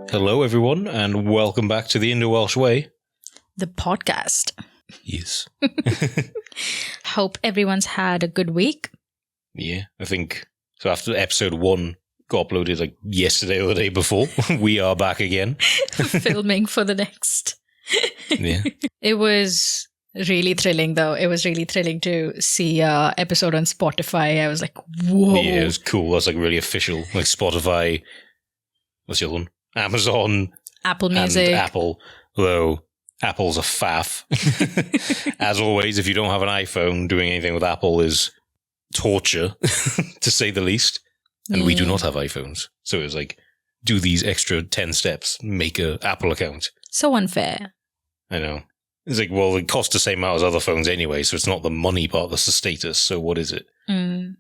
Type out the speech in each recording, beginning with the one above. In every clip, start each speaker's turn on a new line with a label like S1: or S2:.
S1: Hello, everyone, and welcome back to the Indo-Welsh way.
S2: The podcast.
S1: Yes.
S2: Hope everyone's had a good week.
S1: Yeah, I think so. After episode 1 got uploaded like yesterday or the day before, we are back again.
S2: Filming for the next.
S1: Yeah.
S2: It was really thrilling, though. It was really thrilling to see episode on Spotify. I was like, whoa.
S1: Yeah, it was cool. That's like really official. Like Spotify, what's the other one? Amazon.
S2: Apple Music.
S1: And Apple. Although Apple's a faff. As always, if you don't have an iPhone, doing anything with Apple is torture, to say the least. And we do not have iPhones. So it was like, do these extra 10 steps, make a Apple account.
S2: So unfair.
S1: I know. It's like, well, it costs the same amount as other phones anyway, so it's not the money part that's the status. So what is it?
S2: I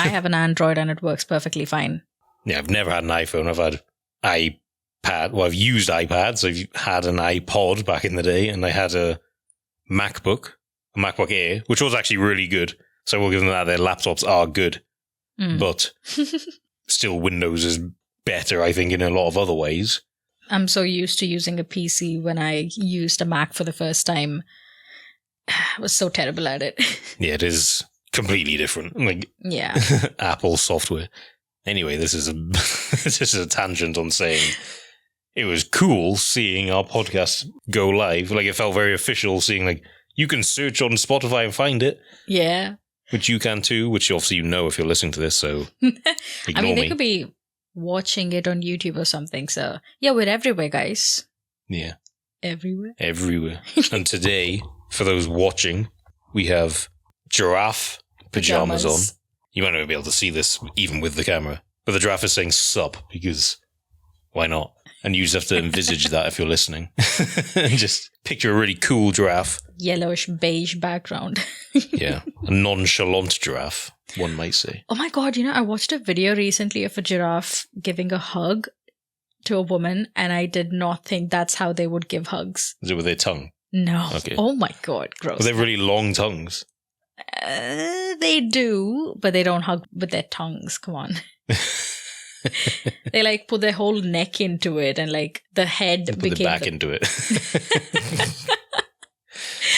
S2: have an Android and it works perfectly fine.
S1: Yeah, I've never had an iPhone. I've had iPad. Well, I've used iPads. I've had an iPod back in the day, and I had a MacBook Air, which was actually really good. So we'll give them that. Their laptops are good. But still, Windows is better, I think, in a lot of other ways.
S2: I'm so used to using a PC. When I used a Mac for the first time, I was so terrible at it.
S1: Yeah, it is completely different. Like,
S2: yeah.
S1: Apple software. Anyway, this is a tangent on saying it was cool seeing our podcast go live. Like, it felt very official seeing, like, you can search on Spotify and find it.
S2: Yeah.
S1: Which you can too, which obviously you know if you're listening to this, so
S2: I mean, they could be watching it on YouTube or something, so yeah, we're everywhere, guys.
S1: Yeah.
S2: Everywhere.
S1: And today, for those watching, we have giraffe pajamas on. You might not be able to see this even with the camera, but the giraffe is saying sup because why not? And you just have to envisage that if you're listening. And just picture a really cool giraffe.
S2: Yellowish beige background.
S1: Yeah. A nonchalant giraffe, one might say.
S2: Oh my God, I watched a video recently of a giraffe giving a hug to a woman, and I did not think that's how they would give hugs.
S1: Is it with their tongue?
S2: No.
S1: Okay.
S2: Oh my God, gross.
S1: But they have really long tongues.
S2: They do, but they don't hug with their tongues. Come on. They like put their whole neck into it, and like the head
S1: put
S2: became
S1: the back into it.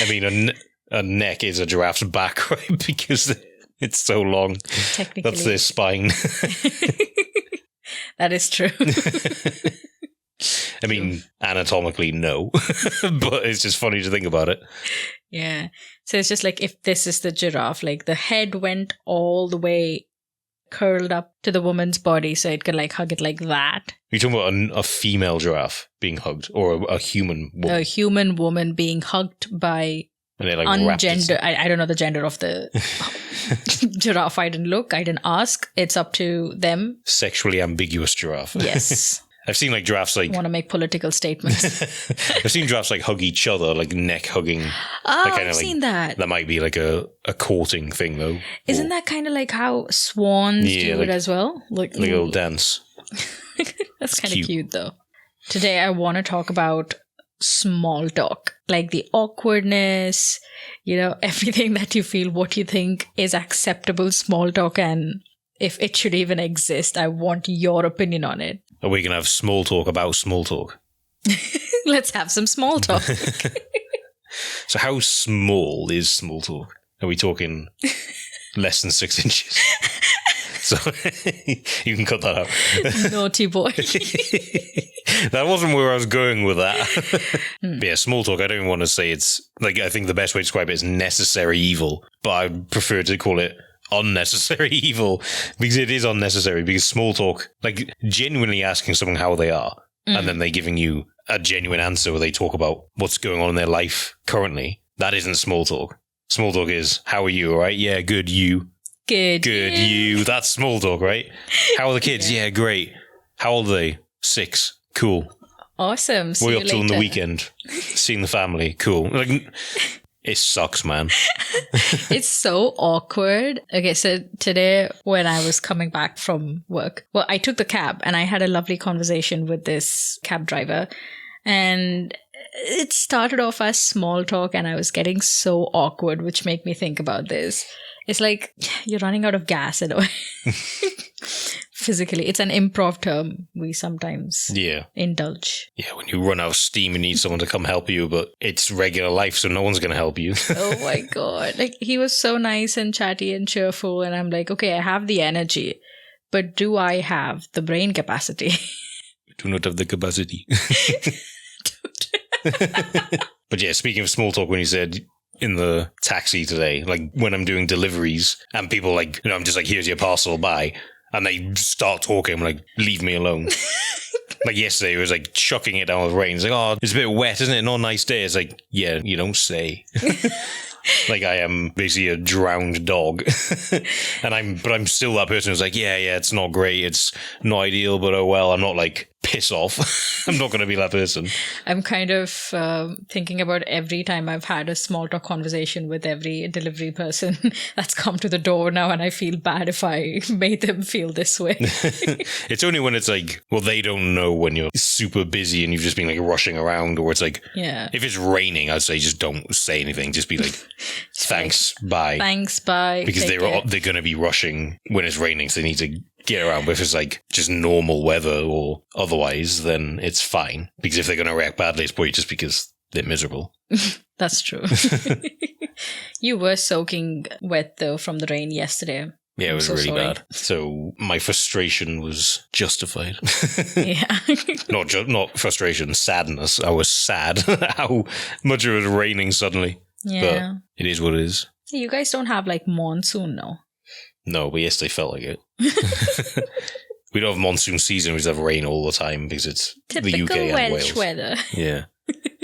S1: I mean, a neck is a giraffe's back, right? Because it's so long.
S2: Technically,
S1: that's their spine.
S2: That is true.
S1: I mean, anatomically, no, but it's just funny to think about it.
S2: Yeah. So it's just like if this is the giraffe, like the head went all the way curled up to the woman's body so it could like hug it like that.
S1: Are you talking about a female giraffe being hugged or a human woman?
S2: A human woman being hugged by
S1: and they like
S2: ungender. I don't know the gender of the giraffe. I didn't ask. It's up to them.
S1: Sexually ambiguous giraffe.
S2: Yes.
S1: I've seen like giraffes like...
S2: want to make political statements.
S1: I've seen giraffes like hug each other, like neck hugging.
S2: Oh, I've seen that.
S1: That might be like a courting thing though.
S2: Isn't that kind of like how swans do it as well? Like
S1: a little dance.
S2: That's kind of cute though. Today I want to talk about small talk. Like the awkwardness, everything that you feel, what you think is acceptable small talk, and if it should even exist. I want your opinion on it.
S1: Are we going to have small talk about small talk?
S2: Let's have some small talk.
S1: So how small is small talk? Are we talking less than 6 inches? So you can cut that out.
S2: Naughty boy.
S1: That wasn't where I was going with that. But yeah, small talk, I don't even want to say it's... like, I think the best way to describe it is necessary evil. But I prefer to call it unnecessary evil, because it is unnecessary, because small talk, like genuinely asking someone how they are, and then they giving you a genuine answer where they talk about what's going on in their life currently, that isn't small talk. Small talk is, how are you, all right? Yeah, good, you.
S2: Good,
S1: you. That's small talk, right? How are the kids? Yeah, great. How old are they? 6. Cool.
S2: Awesome.
S1: What are you up to on the weekend? Seeing the family. Cool. Like, it sucks, man.
S2: It's so awkward. Okay, so today when I was coming back from work, well, I took the cab and I had a lovely conversation with this cab driver, and it started off as small talk and I was getting so awkward, which made me think about this. It's like you're running out of gas in a way. Physically. It's an improv term we sometimes indulge.
S1: Yeah, when you run out of steam and need someone to come help you, but it's regular life, so no one's going to help you.
S2: Oh my God. Like, he was so nice and chatty and cheerful. And I'm like, okay, I have the energy, but do I have the brain capacity?
S1: Do not have the capacity. But yeah, speaking of small talk, when you said in the taxi today, like when I'm doing deliveries and people like, I'm just like, here's your parcel, bye. And they start talking, I'm like, leave me alone. Like yesterday, it was like chucking it down with rain. It's like, oh, it's a bit wet, isn't it? Not a nice day. It's like, yeah, you don't say. Like I am basically a drowned dog. But I'm still that person who's like, yeah, it's not great. It's not ideal, but oh well, I'm not like, piss off. I'm not going to be that person.
S2: I'm kind of thinking about every time I've had a small talk conversation with every delivery person that's come to the door now, and I feel bad if I made them feel this way.
S1: It's only when it's like, well, they don't know when you're super busy and you've just been like rushing around, or it's like, if it's raining, I'd say just don't say anything. Just be like, thanks, bye.
S2: Thanks, bye.
S1: Because they're going to be rushing when it's raining, so they need to get around. But if it's like just normal weather or otherwise, then it's fine. Because if they're going to react badly, it's probably just because they're miserable.
S2: That's true. You were soaking wet though from the rain yesterday.
S1: Yeah, it was really bad. So my frustration was justified.
S2: Yeah.
S1: Not frustration, sadness. I was sad how much it was raining suddenly.
S2: Yeah.
S1: But it is what it is.
S2: You guys don't have like monsoon now.
S1: No, but yesterday felt like it. We don't have monsoon season, we just have rain all the time because it's
S2: typical
S1: the UK and
S2: Welsh
S1: Wales.
S2: Weather.
S1: Yeah.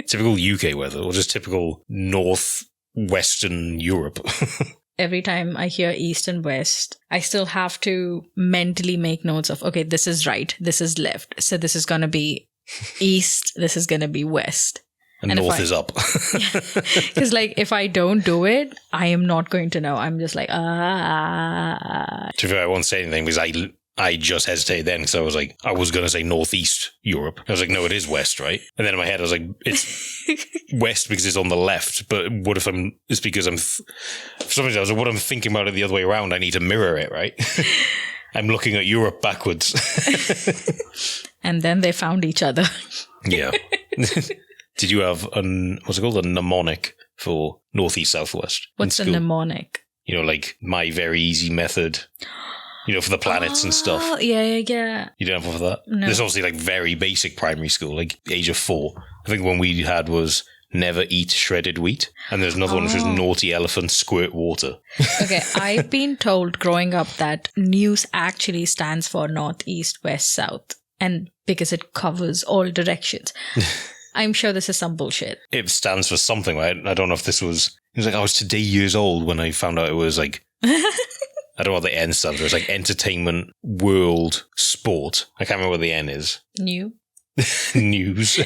S1: Typical UK weather, or just typical north-western Europe.
S2: Every time I hear east and west, I still have to mentally make notes of, okay, this is right, this is left. So this is going to be east, this is going to be west.
S1: And north is up.
S2: Because like, if I don't do it, I am not going to know. I'm just like,
S1: To be fair, I won't say anything because I just hesitated then because I was like, I was going to say northeast Europe. I was like, no, it is west, right? And then in my head, I was like, it's west because it's on the left. But what if it's because for some reason, I was like, what I'm thinking about it the other way around, I need to mirror it, right? I'm looking at Europe backwards.
S2: And then they found each other.
S1: Yeah. Did you have what's it called? A mnemonic for northeast, southwest?
S2: What's a mnemonic?
S1: You know, like my very easy method. You know, for the planets and stuff.
S2: Yeah. You
S1: don't have one for that?
S2: No.
S1: There's obviously like very basic primary school, like age of 4. I think one we had was never eat shredded wheat. And there's another one which was naughty elephant squirt water.
S2: Okay, I've been told growing up that news actually stands for north, east, west, south. And because it covers all directions. I'm sure this is some bullshit.
S1: It stands for something, right? I don't know if it was like, I was today years old when I found out it was like, I don't know what the N stands for. It's like entertainment, world, sport. I can't remember what the N is.
S2: News.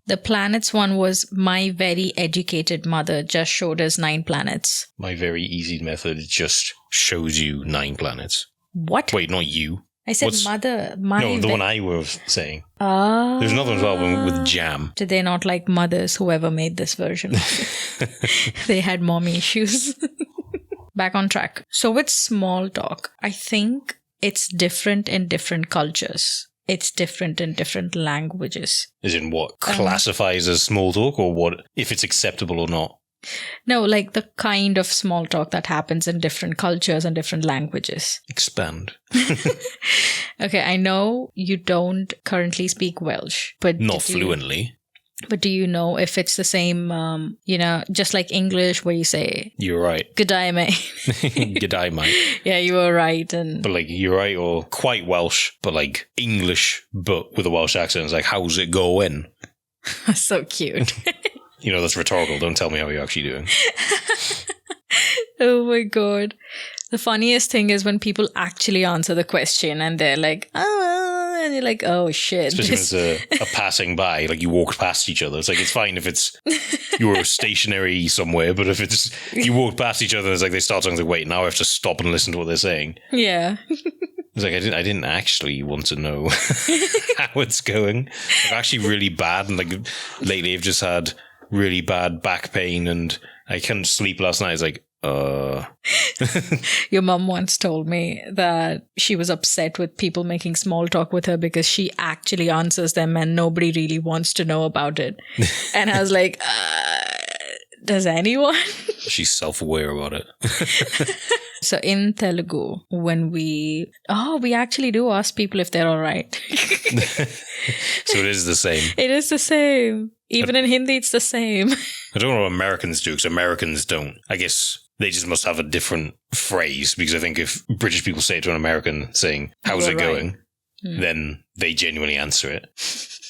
S1: The
S2: planets one was my very educated mother just showed us 9 planets.
S1: My very easy method just shows you 9 planets.
S2: What?
S1: Wait, not you.
S2: I said mother.
S1: No, the one I was saying. There's another one as well with jam.
S2: Did they not like mothers, whoever made this version? They had mommy issues. Back on track. So with small talk, I think it's different in different cultures. It's different in different languages.
S1: As in what classifies as small talk, or what if it's acceptable or not?
S2: No, like the kind of small talk that happens in different cultures and different languages.
S1: Expand.
S2: Okay, I know you don't currently speak Welsh, but
S1: not fluently.
S2: But do you know if it's the same, just like English where you say...
S1: You're right.
S2: Good day, mate.
S1: Good day, mate.
S2: Yeah, you were right.
S1: But like, you're right, or quite Welsh, but like English, but with a Welsh accent. It's like, how's it going?
S2: So cute.
S1: You know, that's rhetorical. Don't tell me how you're actually doing.
S2: Oh my God. The funniest thing is when people actually answer the question and they're like, and you're like, oh shit.
S1: Especially when it's a passing by, like you walked past each other. It's like, it's fine if it's you're stationary somewhere, but if it's you walk past each other, it's like they start talking, like, wait, now I have to stop and listen to what they're saying.
S2: Yeah.
S1: It's like, I didn't actually want to know how it's going. I'm actually really bad, and like lately I've just had really bad back pain and I couldn't sleep last night. It's like,
S2: Your mom once told me that she was upset with people making small talk with her because she actually answers them and nobody really wants to know about it. And I was like, does anyone?
S1: She's self-aware about it.
S2: So in Telugu, when we actually do ask people if they're all right.
S1: So it is the same.
S2: It is the same. Even in Hindi, it's the same.
S1: I don't know what Americans do, because Americans don't. I guess they just must have a different phrase, because I think if British people say it to an American saying, how's it going? Then they genuinely answer it.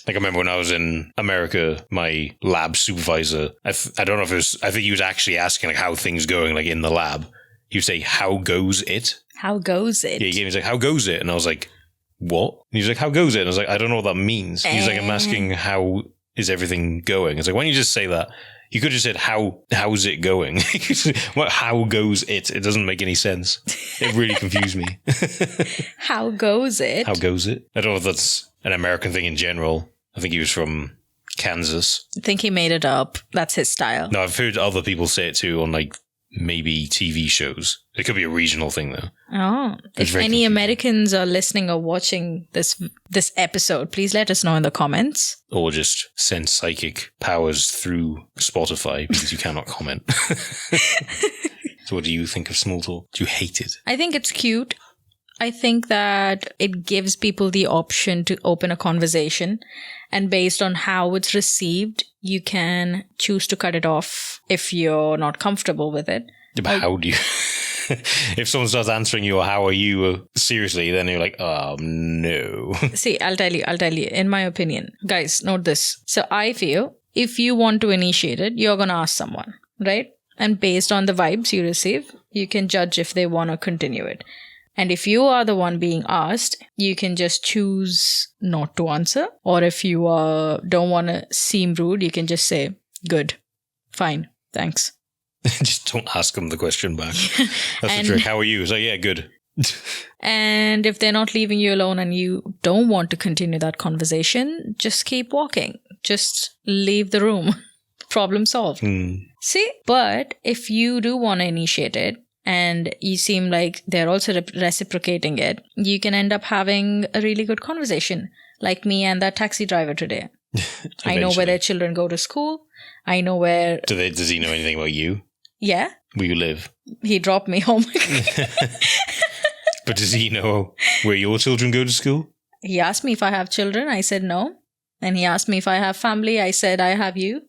S1: Like, I remember when I was in America, my lab supervisor, I don't know if it was, I think he was actually asking, like, how things going, like, in the lab. He would say, how goes it?
S2: How goes it?
S1: Yeah, he was like, how goes it? And I was like, what? And he was like, how goes it? And I was like, I don't know what that means. He's like, I'm asking, how is everything going? It's like, why don't you just say that? You could have just said, how's it going? What, how goes it? It doesn't make any sense. It really confused me.
S2: How goes it?
S1: How goes it? I don't know if that's an American thing in general. I think he was from Kansas.
S2: I think he made it up. That's his style.
S1: No, I've heard other people say it too on, like, maybe TV shows. It could be a regional thing, though.
S2: Oh, if any Americans are listening or watching this episode, please let us know in the comments.
S1: Or just send psychic powers through Spotify, because you cannot comment. So what do you think of small talk? Do you hate it?
S2: I think it's cute. I think that it gives people the option to open a conversation, and based on how it's received, you can choose to cut it off if you're not comfortable with it.
S1: Yeah, but how do you... If someone starts answering you, or how are you, seriously, then you're like, oh, no.
S2: See, I'll tell you, in my opinion. Guys, note this. So I feel if you want to initiate it, you're going to ask someone, right? And based on the vibes you receive, you can judge if they want to continue it. And if you are the one being asked, you can just choose not to answer. Or if you don't want to seem rude, you can just say, good, fine, thanks.
S1: Just don't ask them the question back. That's the trick. How are you? It's like, yeah, good.
S2: And if they're not leaving you alone and you don't want to continue that conversation, just keep walking. Just leave the room. Problem solved. See? But if you do want to initiate it, and you seem like they're also reciprocating it, you can end up having a really good conversation. Like me and that taxi driver today. I know where their children go to school. I know where...
S1: Does he know anything about you?
S2: Yeah.
S1: Where you live?
S2: He dropped me home.
S1: But does he know where your children go to school?
S2: He asked me if I have children. I said no. And he asked me if I have family. I said I have you.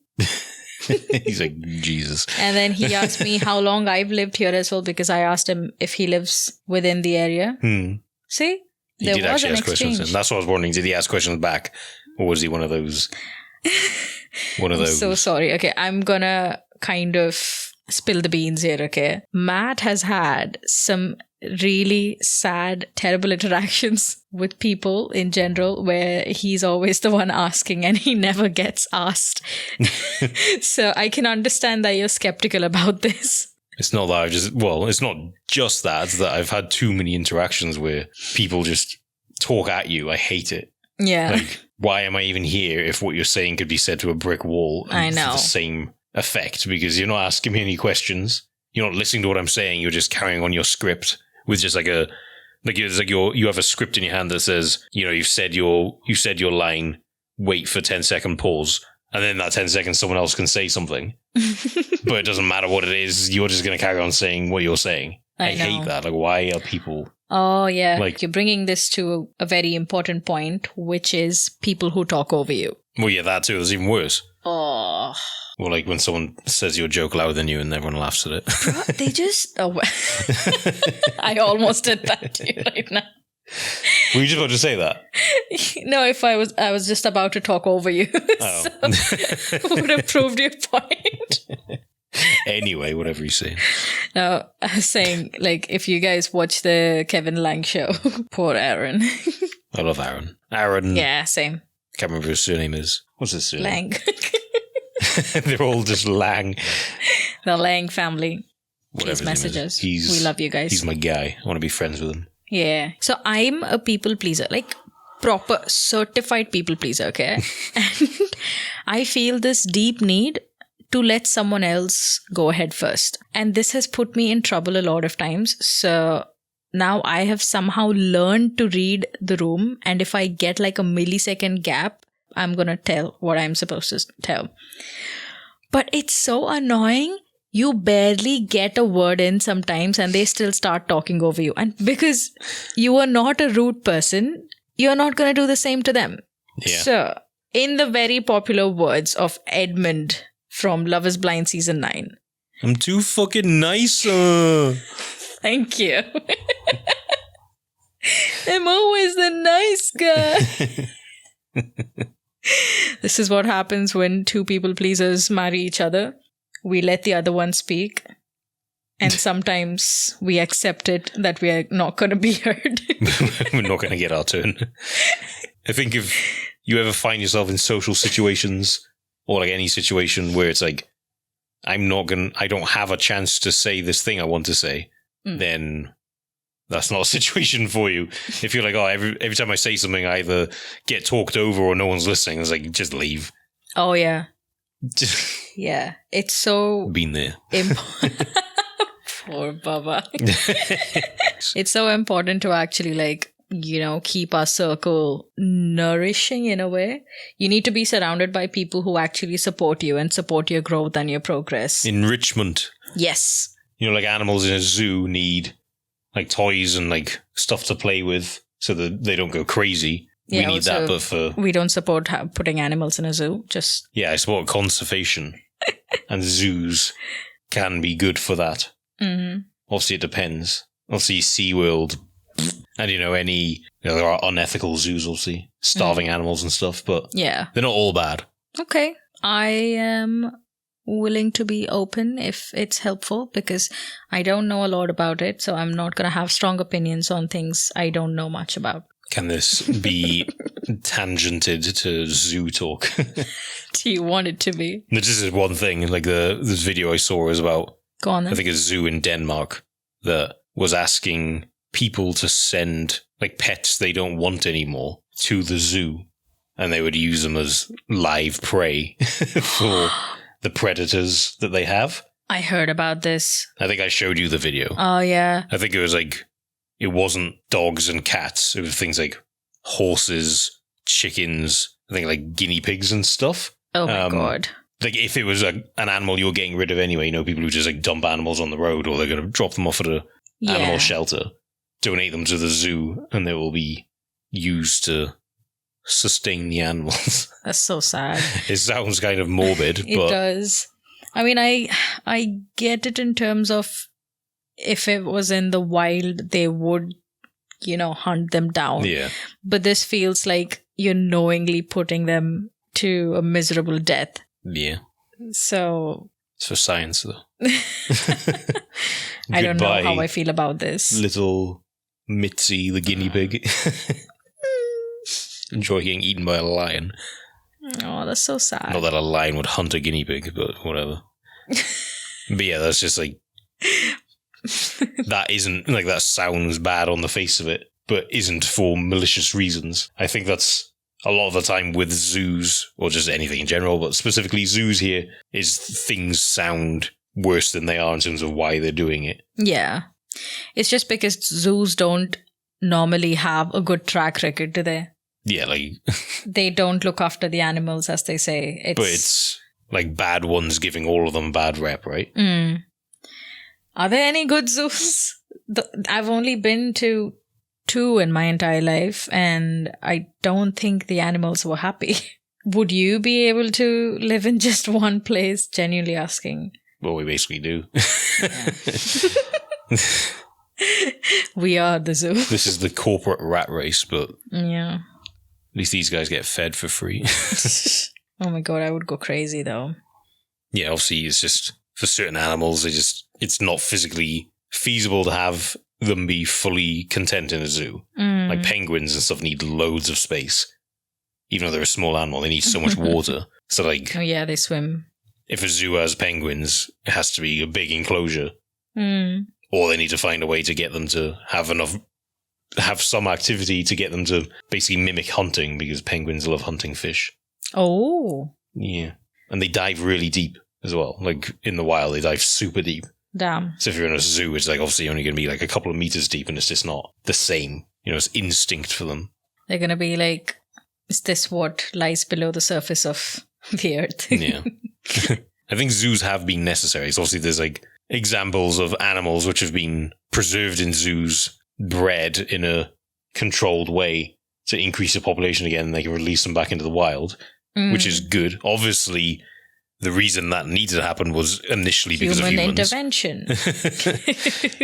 S1: He's like, Jesus.
S2: And then he asked me how long I've lived here as well, because I asked him if he lives within the area. See?
S1: He did actually ask questions. And that's what I was wondering. Did he ask questions back? Or was he one of those? I'm
S2: so sorry. Okay, I'm going to kind of spill the beans here, okay? Matt has had some really sad, terrible interactions with people in general where he's always the one asking and he never gets asked. So I can understand that you're skeptical about this.
S1: It's not that it's not just that. It's that I've had too many interactions where people just talk at you. I hate it.
S2: Yeah.
S1: Like, why am I even here if what you're saying could be said to a brick wall?
S2: I know.
S1: For the same effect, because you're not asking me any questions. You're not listening to what I'm saying. You're just carrying on your script with just you have a script in your hand that says, you've said your line, wait for 10-second pause, and then that 10 seconds someone else can say something. But it doesn't matter what it is, you're just going to carry on saying what you're saying. I hate that. Like, why are people...
S2: Oh, yeah. Like, you're bringing this to a very important point, which is people who talk over you.
S1: Well, yeah, that too. It's even worse.
S2: Oh.
S1: Or like when someone says your joke louder than you and everyone laughs at it.
S2: They just... Oh, I almost did that to you right now.
S1: Were you just about to say that?
S2: No, I was just about to talk over you.
S1: Oh.
S2: So would have proved your point.
S1: Anyway, whatever you say.
S2: No, I was saying, like, if you guys watch the Kevin Lang show, poor Aaron.
S1: I love Aaron. Aaron.
S2: Yeah, same.
S1: Can't remember his surname is. What's his surname?
S2: Lang.
S1: They're all just Lang.
S2: The Lang family.
S1: Whatever
S2: Please message us.
S1: We
S2: love you guys.
S1: He's my guy. I want to be friends with him.
S2: Yeah. So I'm a people pleaser, like proper certified people pleaser, okay? And I feel this deep need to let someone else go ahead first. And this has put me in trouble a lot of times. So now I have somehow learned to read the room. And if I get like a millisecond gap, I'm going to tell what I'm supposed to tell. But it's so annoying. You barely get a word in sometimes and they still start talking over you. And because you are not a rude person, you're not going to do the same to them.
S1: Yeah.
S2: So, in the very popular words of Edmund from Love is Blind Season 9.
S1: I'm too fucking nice.
S2: Thank you. I'm always the nice guy. This is what happens when two people pleasers marry each other. We let the other one speak. And sometimes we accept it that we are not going to be heard.
S1: We're not going to get our turn. I think if you ever find yourself in social situations or like any situation where it's like, I don't have a chance to say this thing I want to say, then that's not a situation for you. If you're like, oh, every time I say something, I either get talked over or no one's listening, it's like, just leave.
S2: Oh, yeah. Yeah. It's so...
S1: Been there.
S2: Poor Baba. It's so important to actually keep our circle nourishing in a way. You need to be surrounded by people who actually support you and support your growth and your progress.
S1: Enrichment.
S2: Yes.
S1: Like animals in a zoo need like toys and like stuff to play with so that they don't go crazy.
S2: Yeah,
S1: we need that, but
S2: we don't support putting animals in a zoo.
S1: I support conservation, and zoos can be good for that.
S2: Mm-hmm.
S1: Obviously, it depends. Obviously, SeaWorld, and there are unethical zoos, obviously, starving animals and stuff, but
S2: yeah,
S1: they're not all bad.
S2: Okay, I am willing to be open if it's helpful because I don't know a lot about it, so I'm not going to have strong opinions on things I don't know much about.
S1: Can this be tangented to zoo talk?
S2: Do you want it to be?
S1: This is one thing. Like this video I saw was about,
S2: go on then.
S1: I think a zoo in Denmark that was asking people to send like pets they don't want anymore to the zoo, and they would use them as live prey for the predators that they have.
S2: I heard about this.
S1: I think I showed you the video.
S2: Oh, yeah.
S1: I think it was like, it wasn't dogs and cats. It was things like horses, chickens, I think like guinea pigs and stuff.
S2: Oh my God.
S1: Like if it was an animal you were getting rid of anyway, people who just like dump animals on the road or they're going to drop them off at a animal shelter, donate them to the zoo, and they will be used to sustain the animals.
S2: That's so sad.
S1: It sounds kind of morbid.
S2: It does. I mean, I get it in terms of if it was in the wild, they would, hunt them down.
S1: Yeah.
S2: But this feels like you're knowingly putting them to a miserable death.
S1: Yeah.
S2: So...
S1: It's for science, though.
S2: I don't know how I feel about this.
S1: Little Mitzi, the guinea pig. Enjoy getting eaten by a lion.
S2: Oh, that's so sad.
S1: Not that a lion would hunt a guinea pig, but whatever. But yeah, that's just like... that isn't... Like, that sounds bad on the face of it, but isn't for malicious reasons. I think that's a lot of the time with zoos, or just anything in general, but specifically zoos here, is things sound worse than they are in terms of why they're doing it. Yeah.
S2: It's just because zoos don't normally have a good track record, do they?
S1: Yeah, like...
S2: they don't look after the animals, as they say.
S1: But it's like bad ones giving all of them a bad rep, right?
S2: Mm. Are there any good zoos? I've only been to 2 in my entire life, and I don't think the animals were happy. Would you be able to live in just one place? Genuinely asking.
S1: Well, we basically do.
S2: We are the zoo.
S1: This is the corporate rat race, but
S2: yeah,
S1: at least these guys get fed for free.
S2: Oh my God, I would go crazy though.
S1: Yeah, obviously it's just, for certain animals, it's not physically feasible to have them be fully content in a zoo. Like penguins and stuff need loads of space. Even though they're a small animal, they need so much water. So like...
S2: Oh yeah, they swim.
S1: If a zoo has penguins, it has to be a big enclosure. Or they need to find a way to get them to have some activity to get them to basically mimic hunting, because penguins love hunting fish.
S2: Oh.
S1: Yeah. And they dive really deep. as well. Like in the wild, they dive super deep.
S2: Damn.
S1: So if you're in a zoo, it's like obviously only going to be like a couple of meters deep, and it's just not the same. You know, it's instinct for them.
S2: They're going to be like, is this what lies below the surface of the earth?
S1: Yeah. I think zoos have been necessary. So obviously there's like examples of animals which have been preserved in zoos, bred in a controlled way to increase the population again, and they can release them back into the wild, which is good. Obviously, the reason that needed to happen was initially because of humans.
S2: Intervention.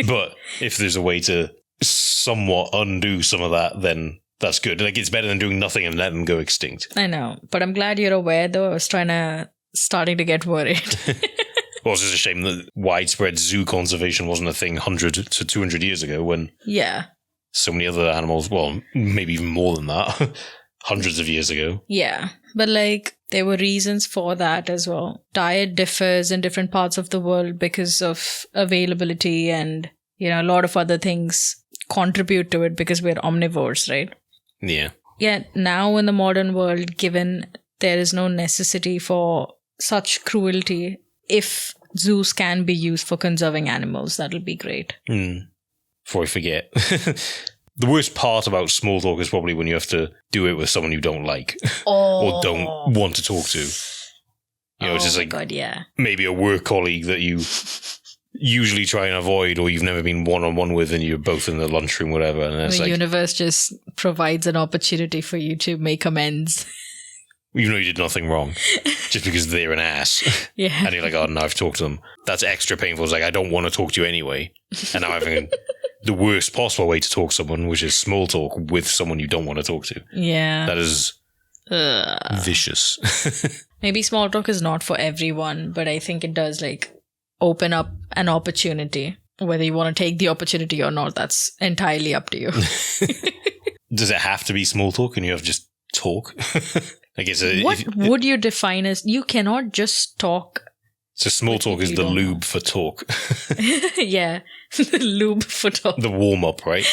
S1: But if there's a way to somewhat undo some of that, then that's good. Like, it's better than doing nothing and letting them go extinct.
S2: I know, but I'm glad you're aware, though. I was starting to get worried.
S1: Well, it's just a shame that widespread zoo conservation wasn't a thing 100 to 200 years ago when so many other animals, well, maybe even more than that, hundreds of years ago.
S2: Yeah, but like there were reasons for that as well. Diet differs in different parts of the world because of availability, and, you know, a lot of other things contribute to it because we're omnivores, right?
S1: Yeah.
S2: Yeah, now in the modern world, given there is no necessity for such cruelty, if zoos can be used for conserving animals, that'll be great.
S1: Before I forget, the worst part about small talk is probably when you have to do it with someone you don't like or don't want to talk to. You know, it's just like
S2: God, yeah.
S1: Maybe a work colleague that you usually try and avoid, or you've never been one-on-one with, and you're both in the lunchroom, whatever. And
S2: the universe just provides an opportunity for you to make amends.
S1: Even though you did nothing wrong, just because they're an ass.
S2: Yeah.
S1: And you're like, oh, now I've talked to them. That's extra painful. It's like, I don't want to talk to you anyway. And now I'm having the worst possible way to talk to someone, which is small talk with someone you don't want to talk to.
S2: Yeah.
S1: That is vicious.
S2: Maybe small talk is not for everyone, but I think it does like open up an opportunity. Whether you want to take the opportunity or not, that's entirely up to you.
S1: Does it have to be small talk? Can you have just talk? I guess
S2: what would you define as? You cannot just talk.
S1: So small talk is the lube for talk.
S2: Yeah, the lube for talk.
S1: The warm up, right?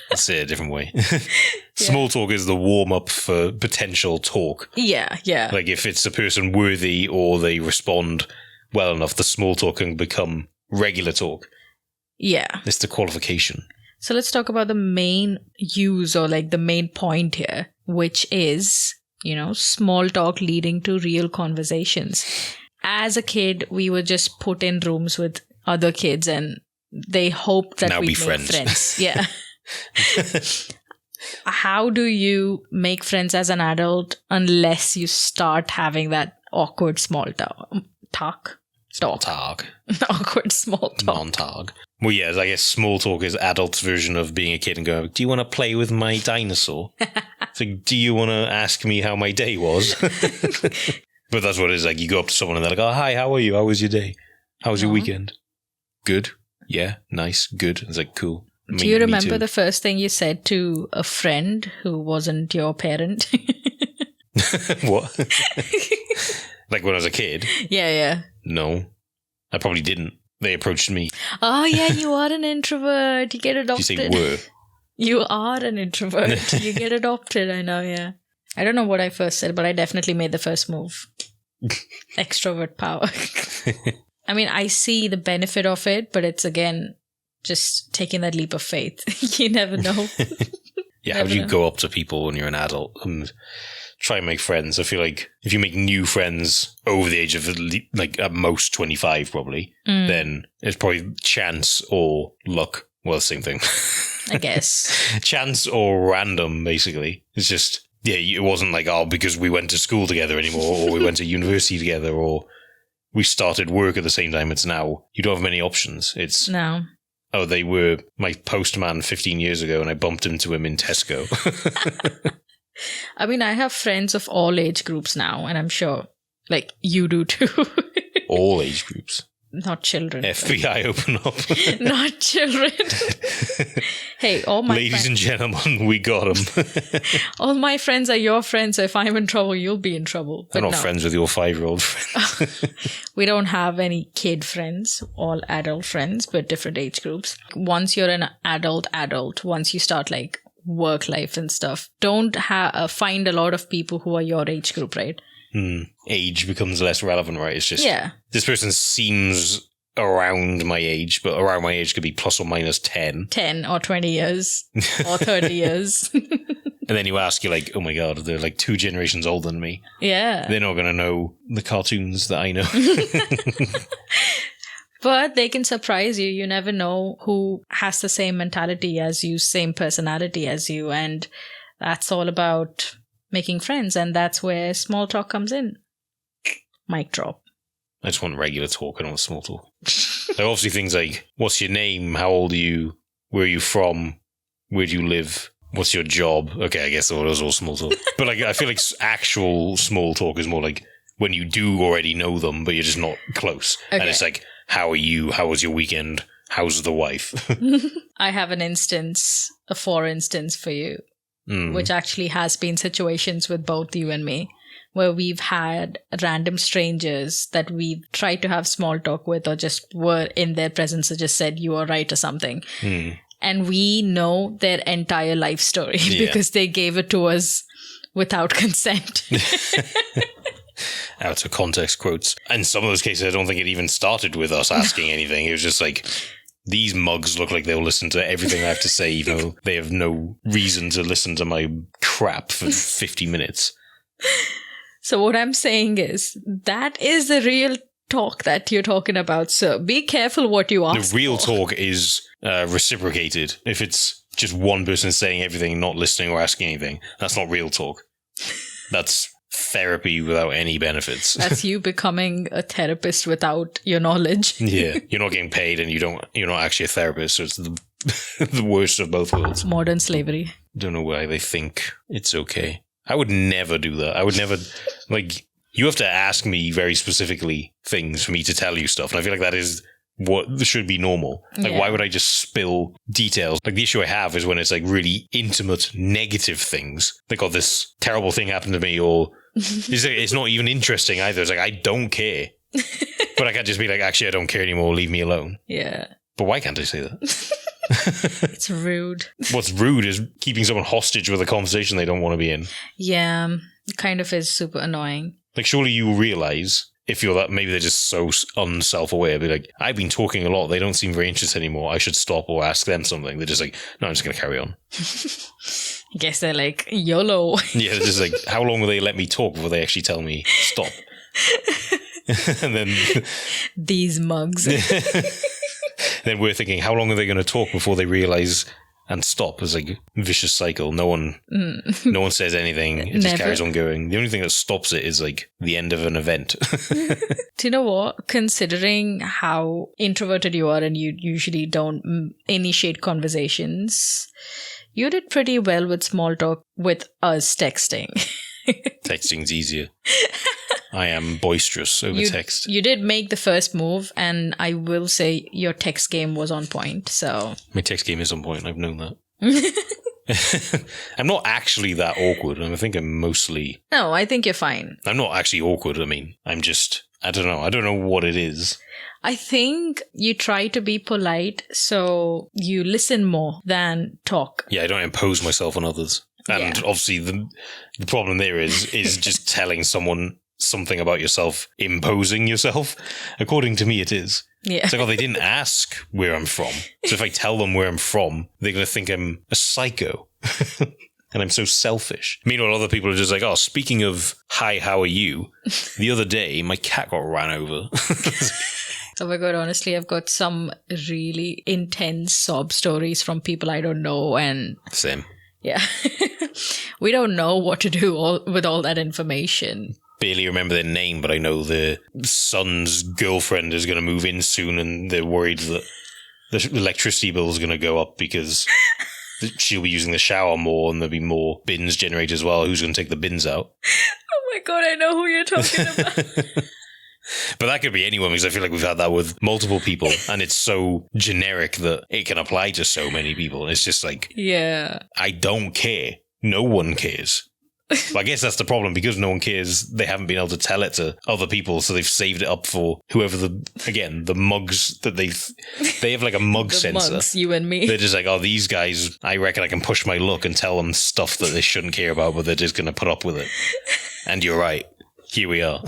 S1: Let's say it a different way. Small talk is the warm up for potential talk.
S2: Yeah, yeah.
S1: Like if it's a person worthy or they respond well enough, the small talk can become regular talk.
S2: Yeah.
S1: It's the qualification.
S2: So let's talk about the main use, or like the main point here, which is, you know, small talk leading to real conversations. As a kid, we were just put in rooms with other kids and they hoped that we'd make friends. Yeah. How do you make friends as an adult unless you start having that awkward small talk? Awkward small talk.
S1: Non-talk. Well, yeah, I guess small talk is adults' version of being a kid and going, do you want to play with my dinosaur? It's like, do you want to ask me how my day was? But that's what it is. Like, you go up to someone and they're like, oh, hi, how are you? How was your day? How was your weekend? Good. Yeah, nice. Good. It's like, cool.
S2: Do you remember the first thing you said to a friend who wasn't your parent?
S1: What? Like when I was a kid?
S2: Yeah.
S1: No, I probably didn't. They approached me.
S2: Oh, yeah, you are an introvert. You get adopted.
S1: Did you say were?
S2: You are an introvert. You get adopted. I know, yeah. I don't know what I first said, but I definitely made the first move. Extrovert power. I mean, I see the benefit of it, but it's, again, just taking that leap of faith. You never know.
S1: Yeah, how do you go up to people when you're an adult and try and make friends? I feel like if you make new friends over the age of like at most 25 probably, then it's probably chance or luck. Well, the same thing.
S2: I guess.
S1: Chance or random, basically. It's just, yeah, it wasn't like, oh, because we went to school together anymore, or we went to university together, or we started work at the same time. It's now, you don't have many options. It's,
S2: no.
S1: Oh, they were my postman 15 years ago and I bumped into him in Tesco.
S2: I mean, I have friends of all age groups now, and I'm sure, like, you do too.
S1: All age groups?
S2: Not children.
S1: FBI, open up.
S2: Not children. Hey, all my
S1: Ladies and gentlemen, we got them.
S2: All my friends are your friends, so if I'm in trouble, you'll be in trouble.
S1: But I'm not friends with your 5-year-old friends.
S2: We don't have any kid friends, all adult friends, but different age groups. Once you're an adult, once you start, like, work life and stuff, don't find a lot of people who are your age group, right?
S1: age becomes less relevant, right? It's just,
S2: Yeah.
S1: this person seems around my age, but around my age could be plus or minus 10.
S2: 10 or 20 years or 30 years.
S1: And then you ask, you're like, oh my God, they're like 2 generations older than me.
S2: Yeah.
S1: They're not going to know the cartoons that I know.
S2: But they can surprise you. You never know who has the same mentality as you, same personality as you. And that's all about making friends. And that's where small talk comes in. Mic drop.
S1: I just want regular talk and not small talk. There are obviously things like, what's your name? How old are you? Where are you from? Where do you live? What's your job? Okay, I guess that was all small talk. But like, I feel like actual small talk is more like when you do already know them, but you're just not close. Okay. And it's like, how are you? How was your weekend? How's the wife?
S2: I have a for instance for you, which actually has been situations with both you and me, where we've had random strangers that we've tried to have small talk with or just were in their presence or just said, you are right or something. And we know their entire life story because they gave it to us without consent.
S1: Out of context quotes. In some of those cases, I don't think it even started with us asking anything. It was just like, these mugs look like they'll listen to everything I have to say, even though they have no reason to listen to my crap for 50 minutes.
S2: So what I'm saying is, that is the real talk that you're talking about. So be careful what you ask.
S1: The real talk is reciprocated. If it's just one person saying everything, not listening or asking anything, that's not real talk. That's therapy without any benefits.
S2: That's you becoming a therapist without your knowledge.
S1: Yeah, you're not getting paid and you're not actually a therapist, so it's the worst of both worlds.
S2: Modern slavery.
S1: Don't know why they think it's okay. I would never do that. I would never, like, you have to ask me very specifically things for me to tell you stuff. And I feel like that is what should be normal. Like, why would I just spill details? Like, the issue I have is when it's like really intimate, negative things. Like, oh, this terrible thing happened to me, or it's not even interesting either. It's like, I don't care. But I can't just be like, actually, I don't care anymore. Leave me alone.
S2: Yeah.
S1: But why can't I say that?
S2: It's rude.
S1: What's rude is keeping someone hostage with a conversation they don't want to be in.
S2: Yeah, it kind of is super annoying.
S1: Like, surely you realize if you're that, maybe they're just so unself-aware. Be like, I've been talking a lot. They don't seem very interested anymore. I should stop or ask them something. They're just like, no, I'm just going to carry on.
S2: I guess they're like, YOLO.
S1: Yeah, they're just like, how long will they let me talk before they actually tell me stop? And then
S2: these mugs.
S1: Then we're thinking, how long are they going to talk before they realize and stop? It's like a vicious cycle. No one says anything. It just carries on going. The only thing that stops it is like the end of an event.
S2: Do you know what? Considering how introverted you are and you usually don't initiate conversations, you did pretty well with small talk with us texting.
S1: Texting's easier. I am boisterous over text.
S2: You did make the first move, and I will say your text game was on point. So
S1: my text game is on point. I've known that. I'm not actually that awkward. I think I'm mostly...
S2: No, I think you're fine.
S1: I'm not actually awkward. I mean, I'm just... I don't know. I don't know what it is.
S2: I think you try to be polite, so you listen more than talk.
S1: Yeah, I don't impose myself on others. And obviously the problem there is just telling someone something about yourself, imposing yourself. According to me, it is.
S2: Yeah.
S1: It's like, oh, they didn't ask where I'm from. So if I tell them where I'm from, they're going to think I'm a psycho. And I'm so selfish. Meanwhile, other people are just like, oh, speaking of, hi, how are you? The other day, my cat got ran over.
S2: Oh my God, honestly, I've got some really intense sob stories from people I don't know. And
S1: same.
S2: Yeah. We don't know what to do with all that information.
S1: Barely remember their name, but I know the son's girlfriend is going to move in soon, and they're worried that the electricity bill is going to go up because she'll be using the shower more, and there'll be more bins generated as well. Who's going to take the bins out?
S2: Oh my God, I know who you're talking about.
S1: But that could be anyone, because I feel like we've had that with multiple people, and it's so generic that it can apply to so many people. It's just like,
S2: yeah,
S1: I don't care. No one cares. But I guess that's the problem, because no one cares. They haven't been able to tell it to other people, so they've saved it up for whoever the mugs that they have like a mug
S2: the
S1: sensor.
S2: Mugs, you and me.
S1: They're just like, oh, these guys, I reckon I can push my luck and tell them stuff that they shouldn't care about, but they're just going to put up with it. And you're right. here we are.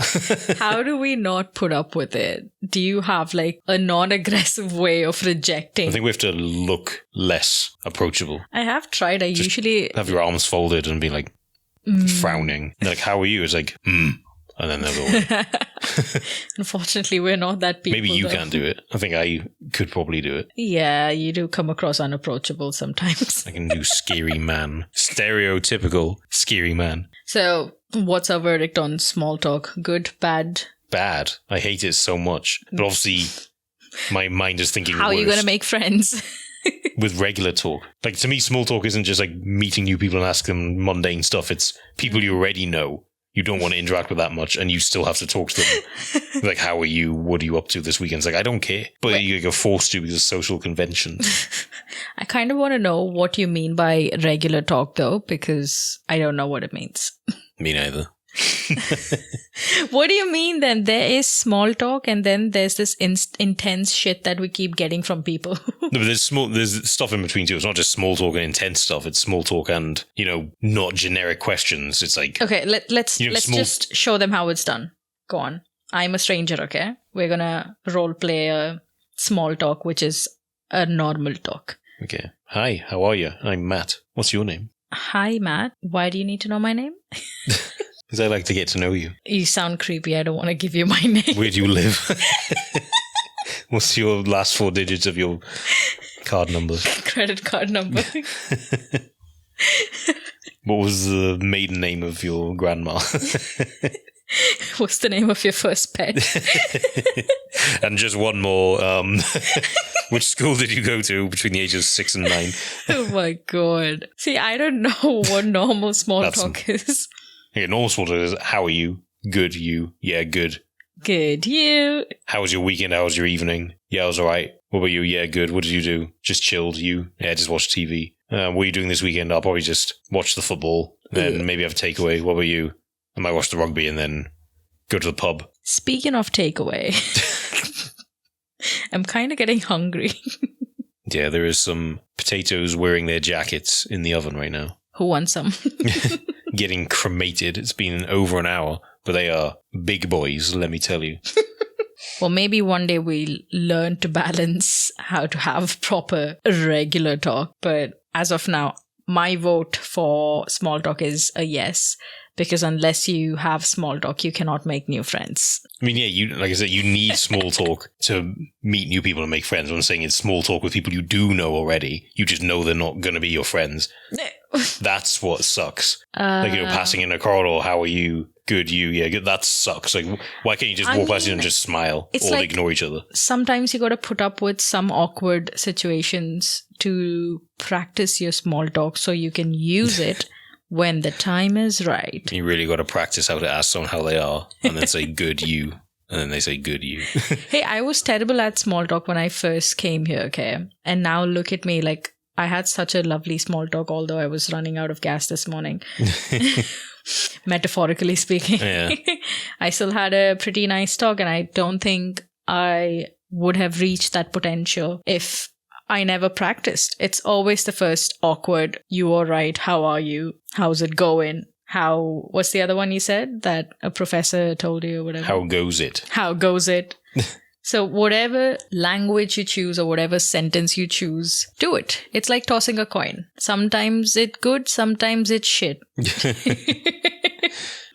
S2: How do we not put up with it? Do you have like a non-aggressive way of rejecting?
S1: I think we have to look less approachable.
S2: I have tried. I usually
S1: have your arms folded and be like frowning. They're like, how are you? It's like, and then they'll go away.
S2: Unfortunately, we're not that people.
S1: Maybe you can't do it. I think I could probably do it.
S2: Yeah, you do come across unapproachable sometimes.
S1: I can do scary man. Stereotypical scary man.
S2: So, what's our verdict on small talk? Good, bad?
S1: Bad. I hate it so much. But obviously, my mind is thinking
S2: how are you going to make friends?
S1: With regular talk. Like, to me, small talk isn't just like meeting new people and asking them mundane stuff. It's people you already know. You don't want to interact with that much, and you still have to talk to them. Like, how are you? What are you up to this weekend? It's like, I don't care. But you're forced to because of social conventions.
S2: I kind of want to know what you mean by regular talk, though, because I don't know what it means.
S1: Me neither.
S2: What do you mean then? There is small talk, and then there's this intense shit that we keep getting from people.
S1: No, but there's stuff in between too. It's not just small talk and intense stuff. It's small talk and, not generic questions. It's like,
S2: okay, let's just show them how it's done. Go on. I'm a stranger. Okay, we're gonna role play a small talk, which is a normal talk.
S1: Okay. Hi, how are you? I'm Matt. What's your name?
S2: Hi, Matt. Why do you need to know my name?
S1: Because I like to get to know you.
S2: You sound creepy. I don't want to give you my name.
S1: Where do you live? What's your last 4 digits of your card number?
S2: Credit card number.
S1: What was the maiden name of your grandma?
S2: What's the name of your first pet?
S1: And just one more. Which school did you go to between the ages of 6 and 9?
S2: Oh my God. See, I don't know what normal small talk is.
S1: Yeah, normal small talk is, how are you? Good, you? Yeah, good.
S2: Good, you?
S1: How was your weekend? How was your evening? Yeah, I was alright. What about you? Yeah, good. What did you do? Just chilled. You? Yeah, just watched TV. What are you doing this weekend? I'll probably just watch the football, then maybe have a takeaway. What about you? I might watch the rugby and then go to the pub.
S2: Speaking of takeaway, I'm kind of getting hungry.
S1: Yeah, there is some potatoes wearing their jackets in the oven right now.
S2: Who wants some?
S1: Getting cremated. It's been over an hour, but they are big boys, let me tell you.
S2: Well, maybe one day we'll learn to balance how to have proper regular talk. But as of now, my vote for small talk is a yes. Because unless you have small talk, you cannot make new friends.
S1: I mean, yeah, like I said, you need small talk to meet new people and make friends. What I'm saying is small talk with people you do know already. You just know they're not going to be your friends. That's what sucks. Like, passing in a corridor, how are you? Good, you? Yeah, good. That sucks. Like, why can't you just walk past and just smile or like, ignore each other?
S2: Sometimes you got to put up with some awkward situations to practice your small talk so you can use it when the time is right.
S1: You really got to practice how to ask someone how they are and then say, good, you. And then they say, good, you.
S2: Hey, I was terrible at small talk when I first came here, okay? And now look at me, like, I had such a lovely small talk, although I was running out of gas this morning. Metaphorically speaking. Yeah. I still had a pretty nice talk, and I don't think I would have reached that potential if I never practiced. It's always the first awkward, you all right, how are you? How's it going? What's the other one you said that a professor told you or whatever?
S1: How goes it?
S2: How goes it? So whatever language you choose or whatever sentence you choose, do it. It's like tossing a coin. Sometimes it's good, sometimes it's shit.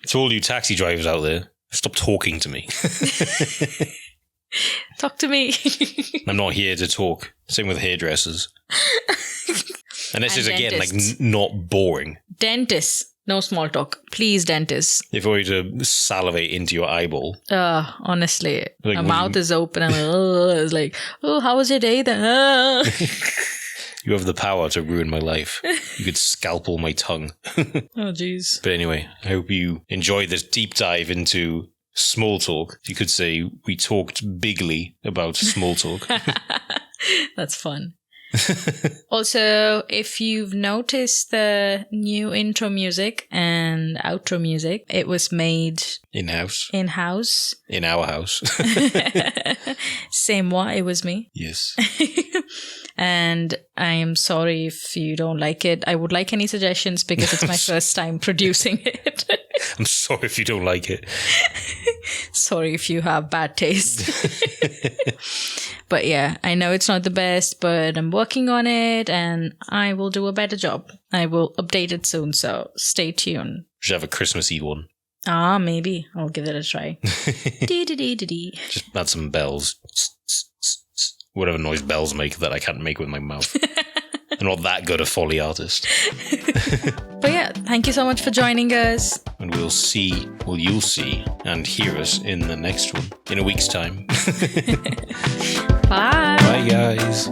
S1: To all you taxi drivers out there, stop talking to me.
S2: Talk to me.
S1: I'm not here to talk. Same with hairdressers. And this is, again, like, not boring.
S2: Dentists. No small talk. Please, dentists.
S1: If I were to salivate into your eyeball.
S2: Honestly.
S1: Like,
S2: my mouth is open and it's like, oh, how was your day then?
S1: You have the power to ruin my life. You could scalpel my tongue.
S2: Oh, jeez.
S1: But anyway, I hope you enjoyed this deep dive into small talk. You could say we talked bigly about small talk.
S2: That's fun. Also, if you've noticed the new intro music and outro music, it was made
S1: in-house.
S2: In
S1: our house.
S2: C'est moi, it was me.
S1: Yes.
S2: And I am sorry if you don't like it. I would like any suggestions because it's my first time producing it.
S1: I'm sorry if you don't like it.
S2: Sorry if you have bad taste. But yeah, I know it's not the best, but I'm working on it and I will do a better job. I will update it soon, so stay tuned.
S1: Should have a Christmassy one.
S2: Maybe. I'll give it a try. Dee-dee-dee-dee-dee.
S1: Just add some bells. Whatever noise bells make that I can't make with my mouth. I'm not that good a Foley artist.
S2: But yeah, thank you so much for joining us.
S1: And you'll see and hear us in the next one in a week's time.
S2: Bye.
S1: Bye, guys.